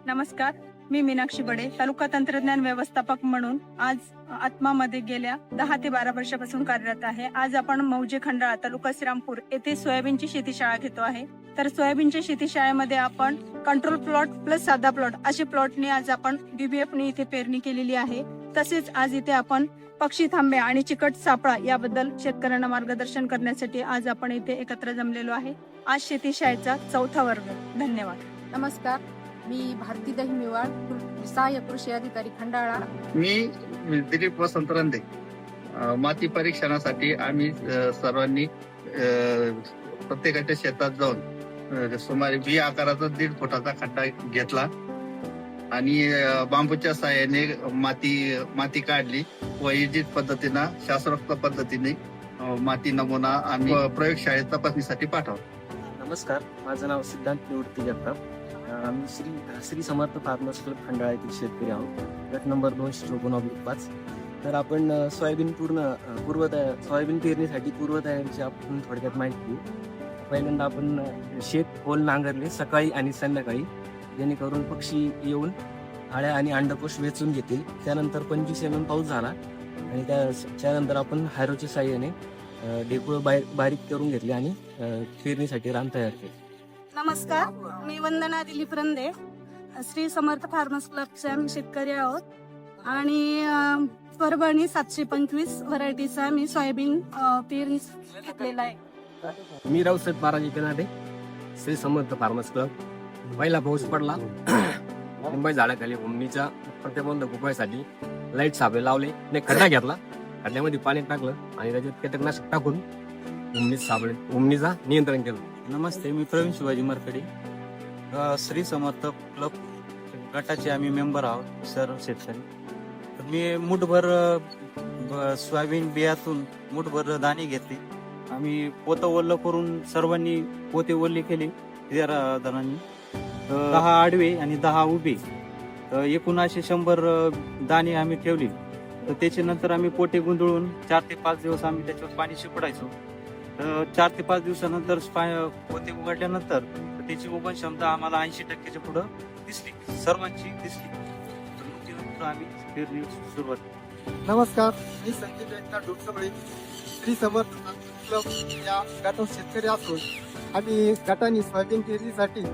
नमस्कार, मी मीनाक्षी बडे, तालुका तंत्रज्ञान व्यवस्थापक म्हणून आज आत्मामध्ये गेल्या 10 ते 12 वर्षापासून कार्यरत आहे. आज आपण मौजे खंडाळा तालुका श्रीरामपूर येथे सोयाबीनची शेतीशाळा घेतो आहे. तर सोयाबीनच्या शेतीशाळेमध्ये आपण कंट्रोल प्लॉट प्लस साधा प्लॉट असे प्लॉटने आज आपण BBF इथे पेरणी केलेली आहे. तसेच आज इथे आपण पक्षी थांबे आणि चिकट सापळा याबद्दल शेतकऱ्यांना मार्गदर्शन करण्यासाठी आज आपण इथे एकत्र जमलेलो आहे. आज शेतीशाळेचा 4था वर्ग. धन्यवाद. नमस्कार, मी भारती दहिमेवाळ, सहाय्यक कृषी अधिकारी खंडाळा. मी दिलीप वसंत रंदे. माती परीक्षणासाठी आम्ही सर्वांनी प्रत्येकाच्या शेतात जाऊन सुमारे 20 आकाराचा 1.5 फुटाचा खड्डा घेतला आणि बांबूच्या साहाय्याने माती काढली व इजित पद्धतीनं शास्त्रोक्त पद्धतीने माती नमुना आम्ही प्रयोगशाळेत तपासणीसाठी पाठवला. नमस्कार, माझं नाव सिद्धांत निवृत्ती जगताप. आम्ही श्री समर्थ फार्मर्स क्लब खंडाळा येथील शेतकरी आहोत. गट नंबर 254/5. तर आपण सोयाबीन सोयाबीन पेरणीसाठी पूर्वतयारीची आपण थोडक्यात माहिती घेऊ. पहिल्यांदा आपण शेत खोल नांगरले सकाळी आणि संध्याकाळी, जेणेकरून पक्षी येऊन आळ्या आणि अंडकोश वेचून घेतील. त्यानंतर 25 mm पाऊस झाला आणि त्यानंतर आपण हॅरोच्या साहाय्याने ढेकूळ बारीक करून घेतले आणि पेरणीसाठी रान तयार केले. नमस्कार, मी वंदना दिलीप रंदे, श्री समर्थ फार्मर्स क्लबचे आम्ही शेतकरी आहोत आणि परभणी 725 व्हरायटीचा मी सोयाबीन पेरणी घेतलेला आहे. मी रावसाहेब बाराजी पेनाडे, श्री समर्थ फार्मर्स क्लब. पहिला पाऊस पडला, मुंबई झाडाखाली उमणीच्या प्रतिबंधक उपायासाठी लाईट साबळे लावले, खड्डा घेतला, खड्ड्यामध्ये पाणी टाकलं आणि त्याच्यात कीटकनाशक टाकून उमणीचा नियंत्रण केलं. नमस्ते, मी प्रवीण शिवाजी मरकडे, श्री समर्थ क्लब गटाचे आम्ही मेंबर आहोत सर्व शेतकरी. मी मुठभर सोयाबीन बियातून मुठभर दाणे घेतली. आम्ही पोतं ओल्लं करून सर्वांनी पोते ओल्ले केले 13 जणांनी, 10 आडवे आणि 10 उभे. एकूण असे 100 दाणे आम्ही ठेवले. तर त्याच्यानंतर आम्ही पोटे गुंदळून 4 ते 5 दिवस आम्ही त्याच्यावर पाणी शिपडायचो. 4 ते 5 दिवसानंतर पोते उघडल्यानंतर त्याची उगवण क्षमता आम्हाला 80% पुढं दिसली, सर्वांची दिसली. तर मग त्यानंतर आम्ही पेरणी सुरुवात केली. नमस्कार, मी संजय जयंत डोकसबळे, श्री समर्थ क्लब या गटात शेतकरी असून आम्ही गटाने सोयाबीन पेरणीसाठी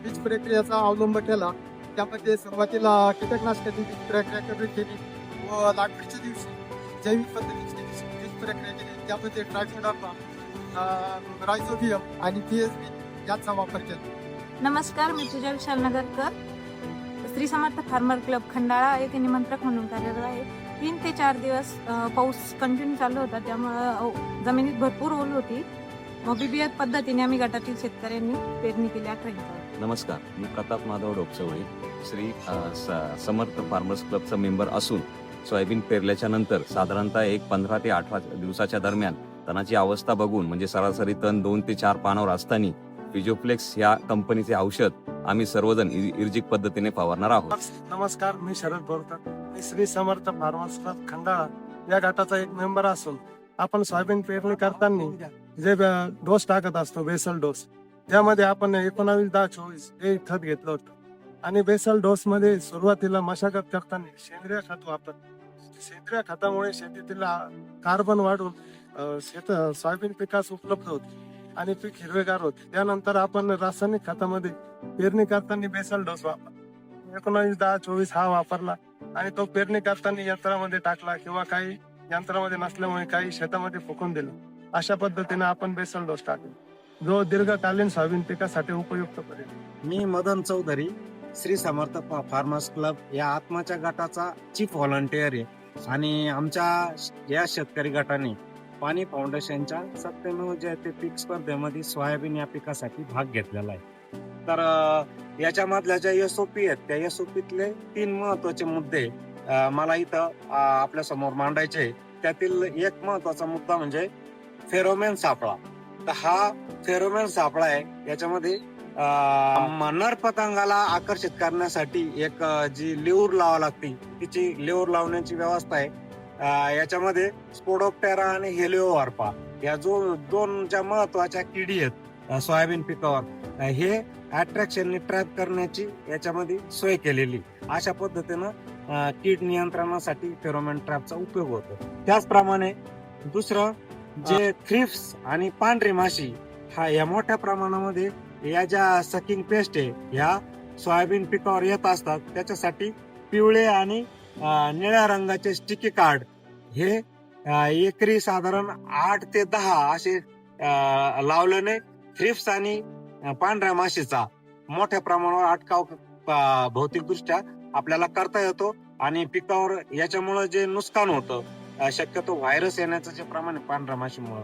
बीज प्रक्रियेचा अवलंब केला. त्यामध्ये सुरुवातीला कीटकनाशकाची बीज प्रक्रिया केली व लागवडीच्या दिवशी जैविक पद्धतीची बीज प्रक्रिया केली. त्यामध्ये ट्रायकोडर्मा, रायझोबियम आणि TSB याचा वापर केला. नमस्कार, मी पूजा विशाल नगरकर, श्री समर्थ फार्मर क्लब खंडाळा येथे निमंत्रक म्हणून कार्यरत आहे. 3 ते 4 दिवस पाऊस कंटिन्यू चालू होता, त्यामुळं जमिनीत भरपूर ओल होती. मग BBF पद्धतीने आम्ही गटातील शेतकऱ्यांनी पेरणी केली 18 इंचावर. नमस्कार, मी प्रताप माधव डोकसवळे, श्री समर्थ फार्मर्स क्लबचा मेंबर असून सोयाबीन पेरल्याच्या नंतर साधारणतः 15 ते 18 दिवसाच्या दरम्यान तणाची अवस्था बघून, म्हणजे सरासरी तण 2 ते 4 पानावर असताना फिजिओफ्लेक्स या कंपनीचे औषध आम्ही सर्वजण इर्जिक पद्धतीने फवारणार आहोत. नमस्कार, मी शरद बोरकर, मी श्री समर्थ फार्मर्स क्लब खंडाळा या गटाचा एक मेंबर असून आपण सोयाबीन पेरणी करताना जे डोस टाकत असतो, बेसल डोस, त्यामध्ये आपण 19-10-24 हे खत घेतलं होतं. आणि बेसल डोस मध्ये सुरुवातीला मशागत करताना सेंद्रिय खत वापरतो. सेंद्रिय खतामुळे शेतीतील कार्बन वाढून सोयाबीन पिकास उपलब्ध होते आणि पीक हिरवेगार होते. त्यानंतर आपण रासायनिक खतामध्ये पेरणी करताना बेसल डोस वापरला, 19-10-24 हा वापरला आणि तो पेरणी करताना यंत्रामध्ये टाकला किंवा काही यंत्रामध्ये नसल्यामुळे काही शेतामध्ये फुकून दिलं. अशा पद्धतीने आपण बेसल डोस टाकला, जो दीर्घकालीन सोयाबीन पिकासाठी उपयुक्त पडेल. मी मदन चौधरी, श्री समर्थ फार्मर्स क्लब या आत्माच्या गटाचा चीफ व्हॉलंटियर आहे आणि आमच्या या शेतकरी गटाने पाणी फाउंडेशनच्या सत्यमेव जयते पीक स्पर्धेमध्ये सोयाबीन या पिकासाठी भाग घेतलेला आहे. तर याच्यामधल्या ज्या SOP आहेत, त्या SOPतले 3 महत्वाचे मुद्दे मला इथं आपल्या समोर मांडायचे. त्यातील एक महत्वाचा मुद्दा म्हणजे फेरोमेन सापळा. तर हा फेरोमेन सापळा आहे, याच्यामध्ये नर पतंगाला आकर्षित करण्यासाठी एक जी लेऊर लावावी लागते, तिची लेऊर लावण्याची व्यवस्था आहे. याच्यामध्ये स्पोडोप्टेरा आणि हेलिओवार्पा या 2 ज्या महत्वाच्या किडी आहेत सोयाबीन पिकावर, हे अट्रॅक्शनने ट्रॅप करण्याची याच्यामध्ये सोय केलेली. अशा पद्धतीनं कीड नियंत्रणासाठी फेरोमॅन ट्रॅपचा उपयोग होतो. त्याचप्रमाणे दुसरं जे थ्रिप्स आणि पांढरी माशी या मोठ्या प्रमाणामध्ये या ज्या सकिंग पेस्ट आहे ह्या सोयाबीन पिकावर येत असतात, त्याच्यासाठी पिवळे आणि निळ्या रंगाचे स्टिकी कार्ड हे एकरी साधारण 8 ते 10 असे लावल्याने थ्रिप्स आणि पांढऱ्या माशीचा मोठ्या प्रमाणावर अटकाव भौतिकदृष्ट्या आपल्याला करता येतो. आणि पिकावर याच्यामुळे जे नुकसान होतं शक्यतो व्हायरस येण्याचं जे प्रमाण आहे पांढऱ्या माशीमुळे,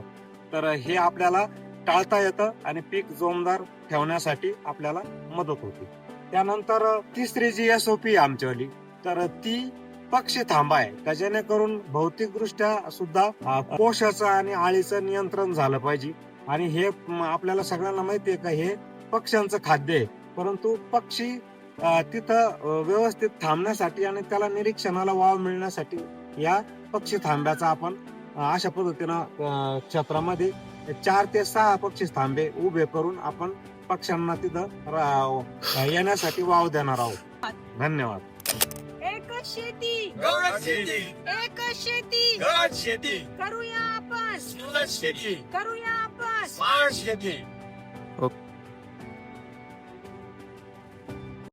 तर हे आपल्याला टाळता येतं आणि पीक जोमदार ठेवण्यासाठी आपल्याला मदत होते. त्यानंतर तिसरी जी SOP आमच्यावाली, तर ती पक्षी थांबा आहे का, जेणेकरून भौतिकदृष्ट्या सुद्धा कोशाचं आणि आळीचं नियंत्रण झालं पाहिजे. आणि हे आपल्याला सगळ्यांना माहिती आहे का हे पक्ष्यांचं खाद्य आहे, परंतु पक्षी तिथं व्यवस्थित थांबण्यासाठी आणि त्याला निरीक्षणाला वाव मिळण्यासाठी या पक्षी थांब्याचा आपण अशा पद्धतीनं क्षेत्रामध्ये 4 ते 6 पक्षी थांबे उभे करून आपण पक्ष्यांना तिथं येण्यासाठी वाव देणार आहोत. धन्यवाद. एकच शेती, एकच शेती, करूया आपण, करूया आपण.